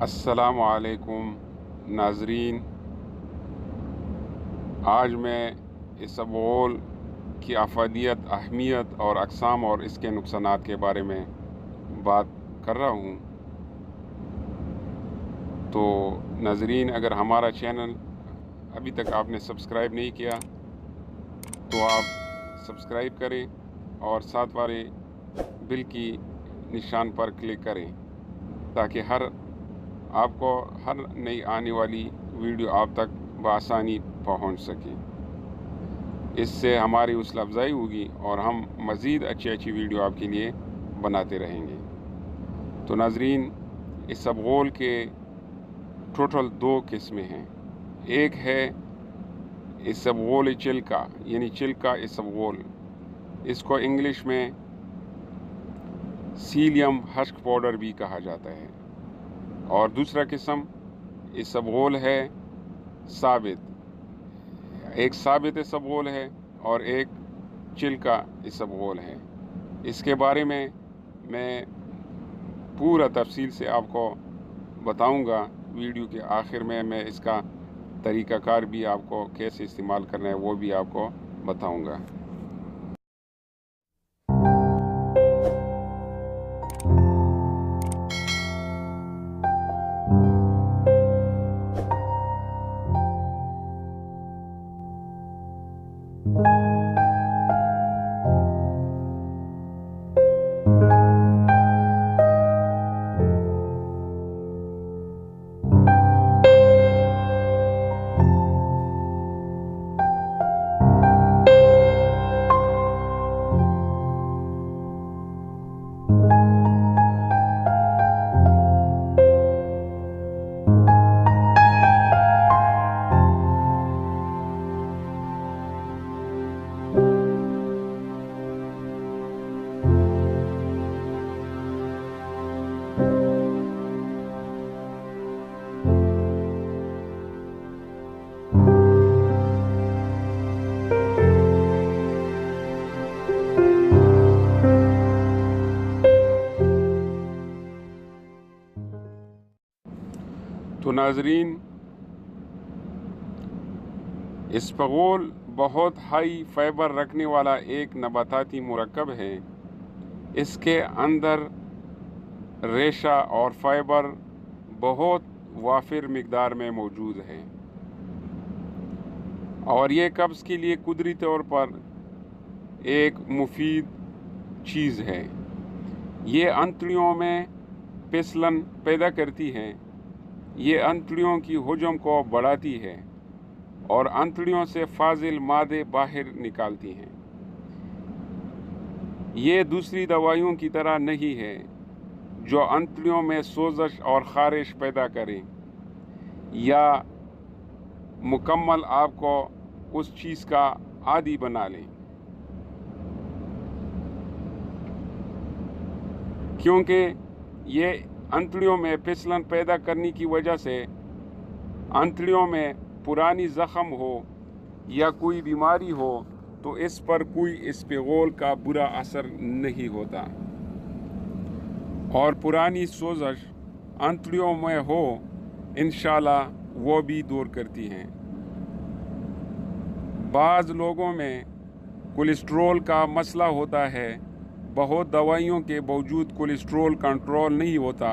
अस्सलामु अलैकुम नाज़रीन। आज मैं इसबगोल की अफादियत, अहमियत और अक़साम और इसके नुकसानात के बारे में बात कर रहा हूँ। तो नाज़रीन, अगर हमारा चैनल अभी तक आपने सब्सक्राइब नहीं किया तो आप सब्सक्राइब करें और साथ वाले बिल की निशान पर क्लिक करें ताकि आपको हर नई आने वाली वीडियो आप तक बआसानी पहुंच सके। इससे हमारी हौसला अफजाई होगी और हम मज़ीद अच्छी वीडियो आपके लिए बनाते रहेंगे। तो नाज़रीन, इसबगोल के टोटल 2 किस्में हैं। एक है इसबगोल चिल्का, यानी चिल्का इसबगोल, इसको इंग्लिश में सीलियम हस्क पाउडर भी कहा जाता है। और दूसरा किस्म इसबगोल है साबित। एक साबित इसबगोल है और एक चिल्का इसबगोल है। इसके बारे में मैं पूरा तफसील से आपको बताऊंगा। वीडियो के आखिर में मैं इसका तरीक़ाकार भी आपको कैसे इस्तेमाल करना है वो भी आपको बताऊंगा। तो नाज़रीन, इसबगोल बहुत हाई फाइबर रखने वाला एक नबाताती मुरक्कब है। इसके अंदर रेशा और फाइबर बहुत वाफिर मिकदार में मौजूद है और ये कब्ज़ के लिए कुदरती तौर पर एक मुफीद चीज़ है। ये अंतड़ियों में फिसलन पैदा करती है। ये अंतड़ियों की हजम को बढ़ाती है और अंतड़ियों से फाजिल मादे बाहर निकालती हैं। ये दूसरी दवाइयों की तरह नहीं है जो अंतड़ियों में सोजश और ख़ारिश पैदा करें या मुकम्मल आपको उस चीज़ का आदी बना लें, क्योंकि ये अंतड़ियों में फिसलन पैदा करने की वजह से अंतड़ियों में पुरानी ज़ख़म हो या कोई बीमारी हो तो इस पर कोई इसबगोल का बुरा असर नहीं होता और पुरानी सोजश अंतड़ियों में हो इंशाल्लाह वो भी दूर करती हैं। बाज़ लोगों में कोलेस्ट्रोल का मसला होता है। बहुत दवाइयों के बावजूद कोलेस्ट्रोल कंट्रोल नहीं होता।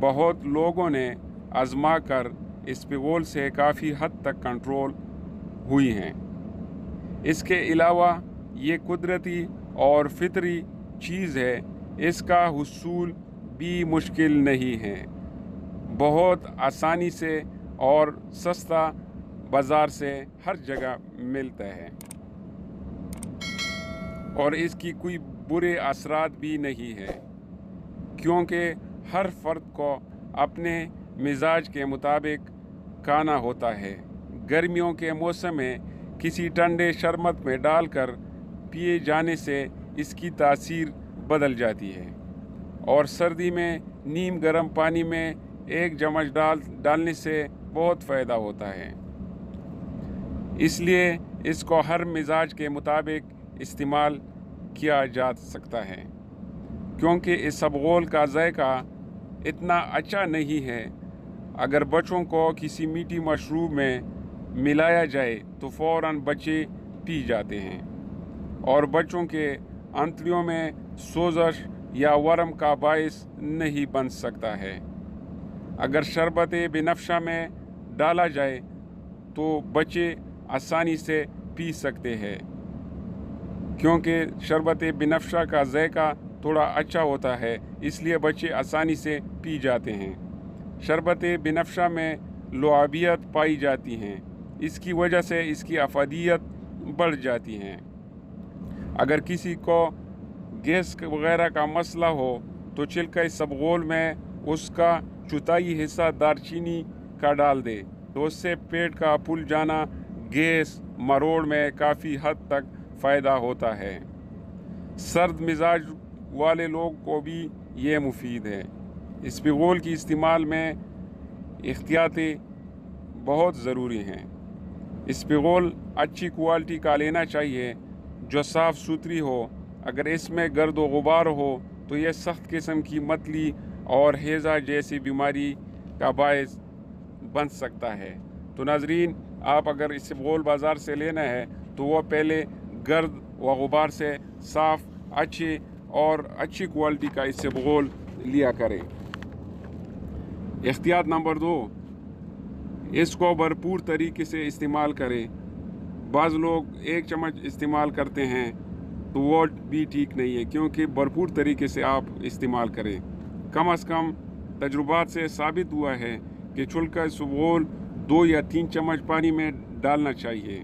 बहुत लोगों ने आजमा कर इसबगोल से काफ़ी हद तक कंट्रोल हुई हैं। इसके अलावा ये कुदरती और फितरी चीज़ है, इसका हुसूल भी मुश्किल नहीं है। बहुत आसानी से और सस्ता बाज़ार से हर जगह मिलता है और इसकी कोई बुरे असरात भी नहीं है, क्योंकि हर फर्द को अपने मिजाज के मुताबिक खाना होता है। गर्मियों के मौसम में किसी ठंडे शरबत में डालकर पिए जाने से इसकी तासीर बदल जाती है और सर्दी में नीम गर्म पानी में 1 चम्मच डालने से बहुत फ़ायदा होता है। इसलिए इसको हर मिजाज के मुताबिक इस्तेमाल किया जा सकता है। क्योंकि इसबगोल का जायका इतना अच्छा नहीं है, अगर बच्चों को किसी मीठी मशरूब में मिलाया जाए तो फ़ौरन बच्चे पी जाते हैं और बच्चों के अंतड़ियों में सोजश या वर्म का बायस नहीं बन सकता है। अगर शरबत बिनफ्शा में डाला जाए तो बच्चे आसानी से पी सकते हैं, क्योंकि शरबत बिनफ्शा का ज़ायका थोड़ा अच्छा होता है, इसलिए बच्चे आसानी से पी जाते हैं। शरबत बिनफ्शा में लुआबियत पाई जाती हैं, इसकी वजह से इसकी अफादियत बढ़ जाती हैं। अगर किसी को गैस वगैरह का मसला हो तो छिलका इसबगोल में उसका चौथाई हिस्सा दारचीनी का डाल दे, तो उससे पेट का फूल जाना, गैस, मरोड़ में काफ़ी हद तक फ़ायदा होता है। सर्द मिजाज वाले लोग को भी ये मुफीद है। इसबगोल की इस्तेमाल में एहतियाती बहुत ज़रूरी हैं। इसबगोल अच्छी क्वालिटी का लेना चाहिए जो साफ़ सुथरी हो। अगर इसमें गर्द व गुबार हो तो यह सख्त किस्म की मतली और हैज़ा जैसी बीमारी का बायस बन सकता है। तो नाज़रीन, आप अगर इसबगोल बाज़ार से लेना है तो वह पहले गर्द व गुबार से साफ़, अच्छे और अच्छी क्वालिटी का इसबगोल लिया करें। एहतियात नंबर 2, इसको भरपूर तरीके से इस्तेमाल करें। बाज़ लोग 1 चम्मच इस्तेमाल करते हैं तो वो भी ठीक नहीं है, क्योंकि भरपूर तरीके से आप इस्तेमाल करें। कम से कम तजुर्बात से साबित हुआ है कि छिलका इसबगोल 2 या 3 चम्मच पानी में डालना चाहिए,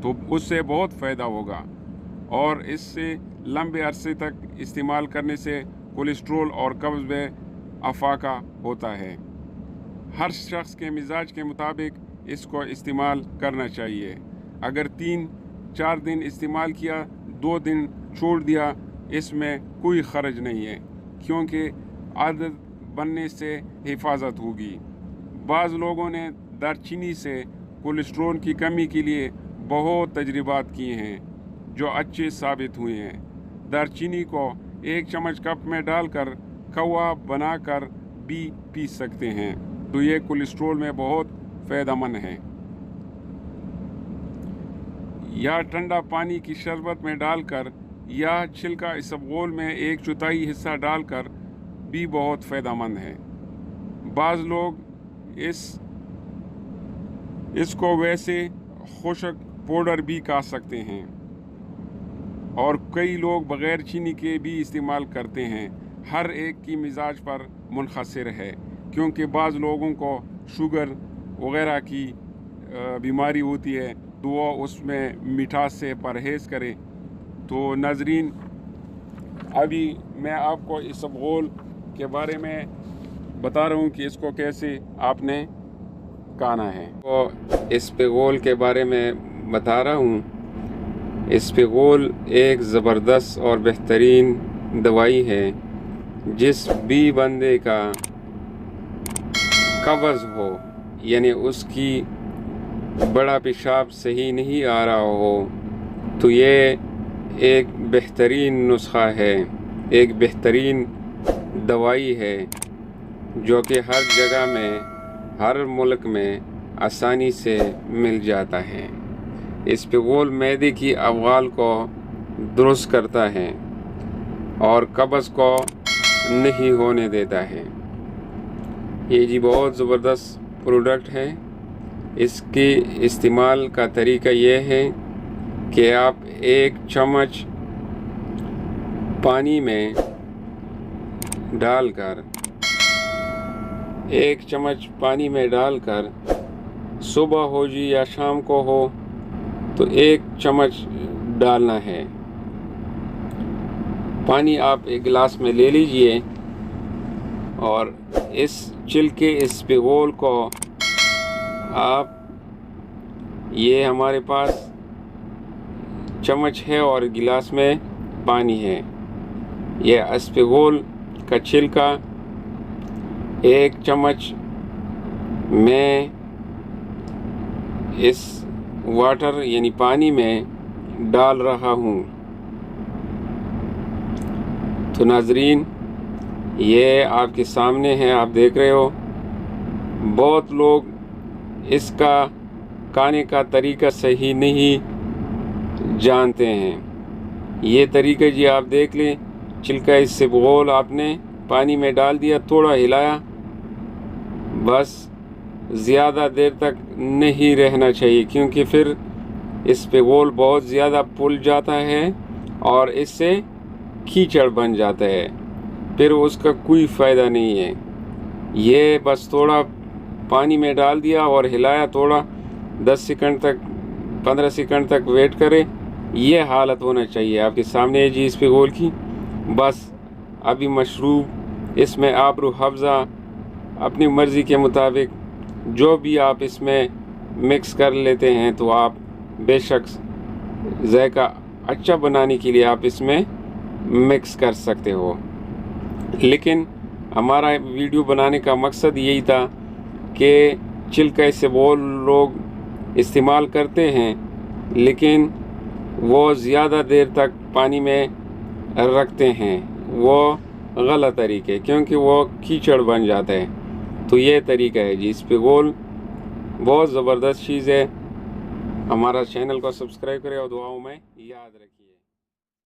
तो उससे बहुत फ़ायदा होगा। और इससे लंबे अरसे तक इस्तेमाल करने से कोलेस्ट्रोल और कब्ज़ में अफाका होता है। हर शख्स के मिजाज के मुताबिक इसको इस्तेमाल करना चाहिए। अगर 3-4 दिन इस्तेमाल किया, 2 दिन छोड़ दिया, इसमें कोई खर्च नहीं है, क्योंकि आदत बनने से हिफाजत होगी। बाज़ लोगों ने दारचीनी से कोलेस्ट्रोल की कमी के लिए बहुत तजर्बात किए हैं जो अच्छे साबित हुए हैं। दारचीनी को 1 चम्मच कप में डालकर कवा बनाकर भी पी सकते हैं, तो ये कोलेस्ट्रोल में बहुत फ़ायदेमंद है। या ठंडा पानी की शरबत में डालकर या छिलका इसबगोल में 1/4 हिस्सा डालकर भी बहुत फ़ायदेमंद है। बाज़ लोग इसको वैसे खुश्क पाउडर भी खा सकते हैं और कई लोग बग़ैर चीनी के भी इस्तेमाल करते हैं। हर एक की मिजाज पर मुनहसर है, क्योंकि बाज़ लोगों को शुगर वग़ैरह की बीमारी होती है, तो वो उसमें मिठास से परहेज़ करें। तो नाज़रीन, अभी मैं आपको इसबगोल के बारे में बता रहा हूँ कि इसको कैसे आपने खाना है। तो इसबगोल के बारे में बता रहा हूँ। इसबगोल एक ज़बरदस्त और बेहतरीन दवाई है। जिस भी बंदे का कब्ज़ हो, यानी उसकी बड़ा पेशाब सही नहीं आ रहा हो, तो ये एक बेहतरीन नुस्खा है, एक बेहतरीन दवाई है जो कि हर जगह में, हर मुल्क में आसानी से मिल जाता है। इसबगोल मैदे की अवगाल को दुरुस्त करता है और कब्ज़ को नहीं होने देता है। ये जी बहुत ज़बरदस्त प्रोडक्ट है। इसके इस्तेमाल का तरीका ये है कि आप 1 चम्मच पानी में डालकर 1 चम्मच पानी में डालकर सुबह हो जी या शाम को हो तो 1 चम्मच डालना है। पानी आप एक गिलास में ले लीजिए और इस छिलके इसबगोल को आप, ये हमारे पास चम्मच है और गिलास में पानी है। यह इसबगोल का छिलका 1 चम्मच में इस वाटर यानी पानी में डाल रहा हूँ। तो नाज़रीन, ये आपके सामने है, आप देख रहे हो। بہت لوگ اس کا کھانے کا طریقہ صحیح نہیں جانتے ہیں۔ یہ طریقہ جی آپ دیکھ لیں، چھلکا اس سے گول آپ نے پانی میں ڈال دیا، تھوڑا ہلایا، بس زیادہ دیر تک نہیں رہنا چاہیے، کیونکہ پھر اس پہ گول بہت زیادہ پھول جاتا ہے اور اس سے کیچڑ بن جاتا ہے، پھر اس کا کوئی فائدہ نہیں ہے۔ یہ بس تھوڑا پانی میں ڈال دیا اور ہلایا، تھوڑا 10 سیکنڈ تک 15 سیکنڈ تک ویٹ کرے، یہ حالت ہونا چاہیے۔ آپ کے سامنے ہے جی اس پہ گول کی، بس ابھی مشروب اس میں آبرو حفظہ اپنی مرضی کے مطابق جو بھی آپ اس میں مکس کر لیتے ہیں، تو آپ بے شک ذائقہ اچھا بنانے کے لیے آپ اس میں مکس کر سکتے ہو۔ لیکن ہمارا ویڈیو بنانے کا مقصد یہی تھا کہ چھلکا سے وہ لوگ استعمال کرتے ہیں، لیکن وہ زیادہ دیر تک پانی میں رکھتے ہیں، وہ غلط طریقے، کیونکہ وہ کیچڑ بن جاتا ہے۔ تو یہ طریقہ ہے جی، اس پہ گول بہت زبردست چیز ہے۔ ہمارا چینل کو سبسکرائب کریں اور دعاؤں میں یاد رکھیے۔